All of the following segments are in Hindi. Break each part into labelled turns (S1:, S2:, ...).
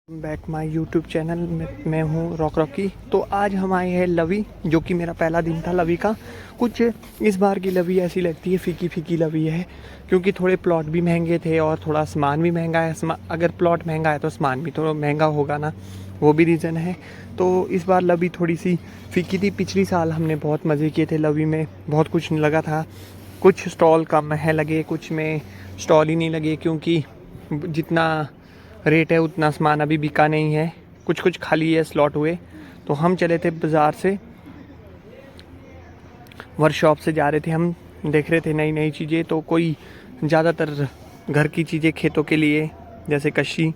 S1: बैक माय यूट्यूब चैनल में मैं हूँ रॉकी। तो आज हम आए हैं लवी, जो कि मेरा पहला दिन था लवी का। कुछ इस बार की लवी ऐसी लगती है, फीकी फीकी लवी है, क्योंकि थोड़े प्लॉट भी महंगे थे और थोड़ा सामान भी महंगा है। अगर प्लॉट महंगा है तो सामान भी थोड़ा महंगा होगा ना, वो भी रीज़न है। तो इस बार लवी थोड़ी सी फीकी थी। पिछली साल हमने बहुत मज़े किए थे लवी में, बहुत कुछ लगा था। कुछ स्टॉल कम है लगे, कुछ में स्टॉल ही नहीं लगे, क्योंकि जितना रेट है उतना सामान अभी बिका नहीं है। कुछ कुछ खाली है, स्लॉट हुए। तो हम चले थे बाज़ार से, वर्कशॉप से जा रहे थे हम, देख रहे थे नई नई चीज़ें। तो कोई ज़्यादातर घर की चीज़ें खेतों के लिए, जैसे कशी,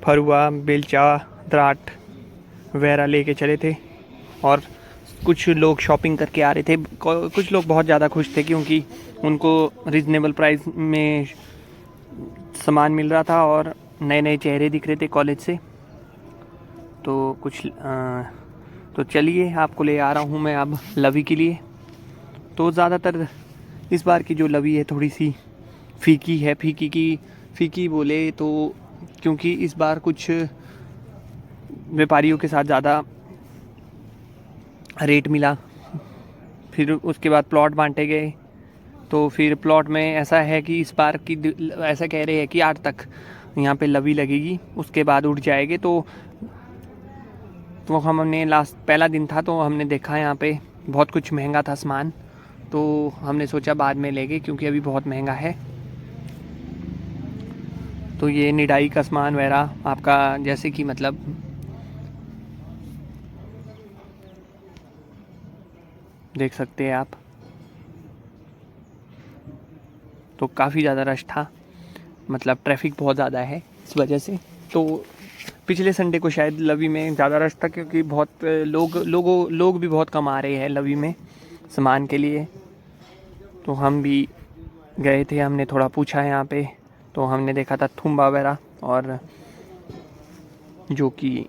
S1: फरुआ, बेलचा, दराट वगैरह लेके चले थे। और कुछ लोग शॉपिंग करके आ रहे थे। कुछ लोग बहुत ज़्यादा खुश थे, क्योंकि उनको रिजनेबल प्राइस में सामान मिल रहा था और नए नए चेहरे दिख रहे थे कॉलेज से। तो तो चलिए, आपको ले आ रहा हूँ मैं अब लवी के लिए। तो ज़्यादातर इस बार की जो लवी है थोड़ी सी फीकी है। फीकी बोले तो क्योंकि इस बार कुछ व्यापारियों के साथ ज़्यादा रेट मिला, फिर उसके बाद प्लॉट बांटे गए। तो फिर प्लॉट में ऐसा है कि इस बार की ऐसा कह रहे हैं कि 8 तक यहाँ पे लवी लगेगी, उसके बाद उठ जाएगी। तो हमने लास्ट पहला दिन था, तो हमने देखा यहाँ पे बहुत कुछ महंगा था सामान। तो हमने सोचा बाद में लेंगे, क्योंकि अभी बहुत महंगा है। तो ये निडाई का सामान वगैरह आपका, जैसे कि मतलब देख सकते हैं आप। तो काफ़ी ज़्यादा रश था, मतलब ट्रैफिक बहुत ज़्यादा है इस वजह से। तो पिछले संडे को शायद लवी में ज़्यादा रश था, क्योंकि बहुत लोग भी बहुत कम आ रहे हैं लवी में सामान के लिए। तो हम भी गए थे, हमने थोड़ा पूछा यहाँ पे। तो हमने देखा था थुम्बा वगैरह, और जो कि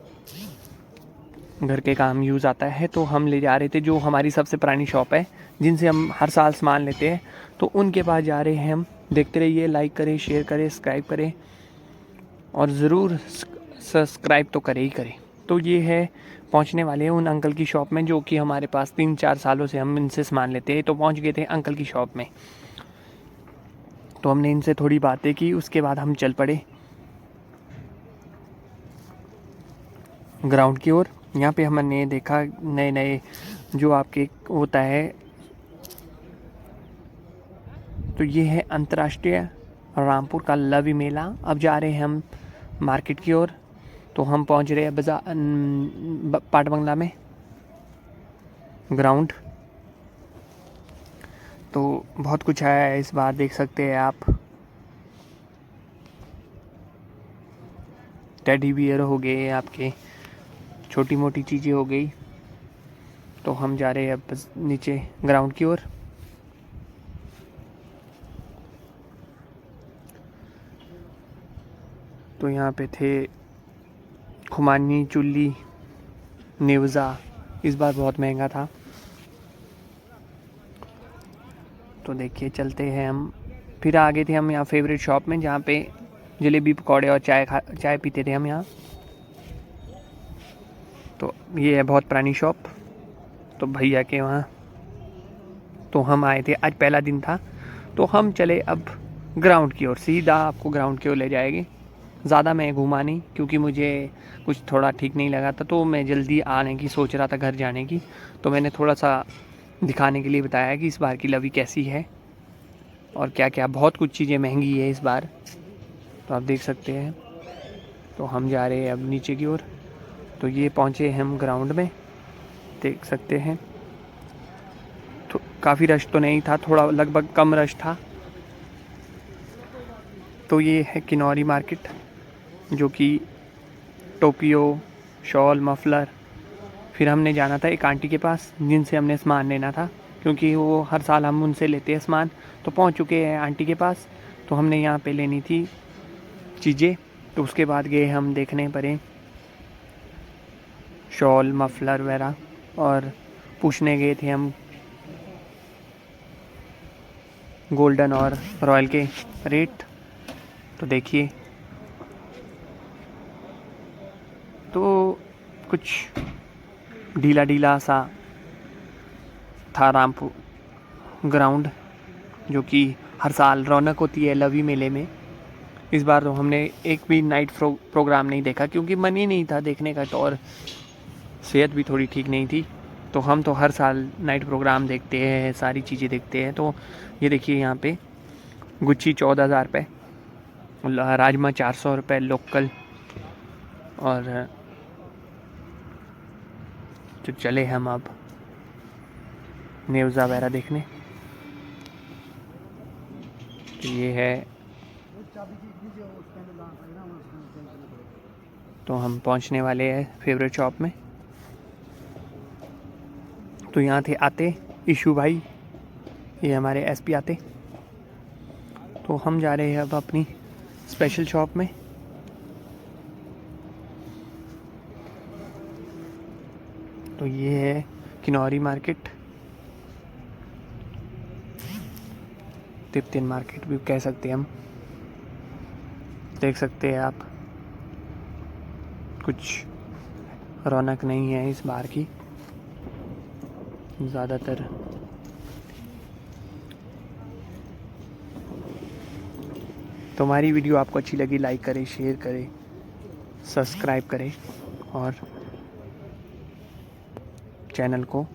S1: घर के काम यूज़ आता है। तो हम ले जा रहे थे, जो हमारी सबसे पुरानी शॉप है, जिनसे हम हर साल सामान लेते हैं। तो उनके पास जा रहे हैं हम। देखते रहिए, लाइक करें, शेयर करें, सब्सक्राइब करें, और ज़रूर सब्सक्राइब तो करें ही करें। तो ये है, पहुंचने वाले हैं उन अंकल की शॉप में, जो कि हमारे पास 3-4 सालों से हम इनसे सामान लेते हैं। तो पहुंच गए थे अंकल की शॉप में। तो हमने इनसे थोड़ी बातें की, उसके बाद हम चल पड़े ग्राउंड की ओर। यहाँ पे हमने देखा नए नए जो आपके होता है। तो ये है अंतर्राष्ट्रीय रामपुर का लवी मेला। अब जा रहे हैं हम मार्केट की ओर। तो हम पहुँच रहे हैं बाजार पाट बंगला में, ग्राउंड। तो बहुत कुछ आया है इस बार, देख सकते हैं आप। टेडी बियर हो गए आपके, छोटी मोटी चीज़ें हो गई। तो हम जा रहे हैं अब नीचे ग्राउंड की ओर। तो यहाँ पे थे खुमानी, चुल्ली, नेवज़ा। इस बार बहुत महंगा था। तो देखिए, चलते हैं हम। फिर आगे थे हम यहाँ फेवरेट शॉप में, जहाँ पे जलेबी, पकौड़े और चाय पीते थे हम यहाँ। तो ये है बहुत पुरानी शॉप, तो भैया के वहाँ। तो हम आए थे, आज पहला दिन था। तो हम चले अब ग्राउंड की ओर, सीधा आपको ग्राउंड की ओर ले जाएगी। ज़्यादा मैं घूमा नहीं, क्योंकि मुझे कुछ थोड़ा ठीक नहीं लगा था। तो मैं जल्दी आने की सोच रहा था, घर जाने की। तो मैंने थोड़ा सा दिखाने के लिए बताया कि इस बार की लवी कैसी है और क्या क्या। बहुत कुछ चीज़ें महंगी है इस बार, तो आप देख सकते हैं। तो हम जा रहे हैं अब नीचे की ओर। तो ये पहुँचे हम ग्राउंड में, देख सकते हैं। तो काफ़ी रश तो नहीं था, थोड़ा लगभग कम रश था। तो ये है किनौरी मार्केट, जो कि टोपियो, शॉल, मफलर। फिर हमने जाना था एक आंटी के पास, जिनसे हमने सामान लेना था, क्योंकि वो हर साल हम उनसे लेते हैं सामान। तो पहुंच चुके हैं आंटी के पास। तो हमने यहाँ पे लेनी थी चीज़ें। तो उसके बाद गए हम देखने पड़े शॉल, मफलर वगैरह, और पूछने गए थे हम गोल्डन और रॉयल के रेट। तो देखिए, तो कुछ ढीला ढीला सा था रामपुर ग्राउंड, जो कि हर साल रौनक होती है लवी मेले में। इस बार तो हमने एक भी नाइट प्रोग्राम नहीं देखा, क्योंकि मन ही नहीं था देखने का, तो और सेहत भी थोड़ी ठीक नहीं थी। तो हम तो हर साल नाइट प्रोग्राम देखते हैं, सारी चीज़ें देखते हैं। तो ये देखिए यहाँ पे गुच्ची 14,000 रुपये, राजमा 400 रुपये लोकल। और तो चले हम अब नेवज़ा वगैरह देखने। तो ये है, तो हम पहुंचने वाले हैं फेवरेट शॉप में। तो यहाँ थे आते इशू भाई, ये हमारे एसपी आते। तो हम जा रहे हैं अब अपनी स्पेशल शॉप में। तो ये है किनौरी मार्केट, तिब्बतियन मार्केट भी कह सकते हैं हम। देख सकते हैं आप, कुछ रौनक नहीं है इस बार की ज़्यादातर। तो हमारी वीडियो आपको अच्छी लगी, लाइक करें, शेयर करें, सब्सक्राइब करें और चैनल को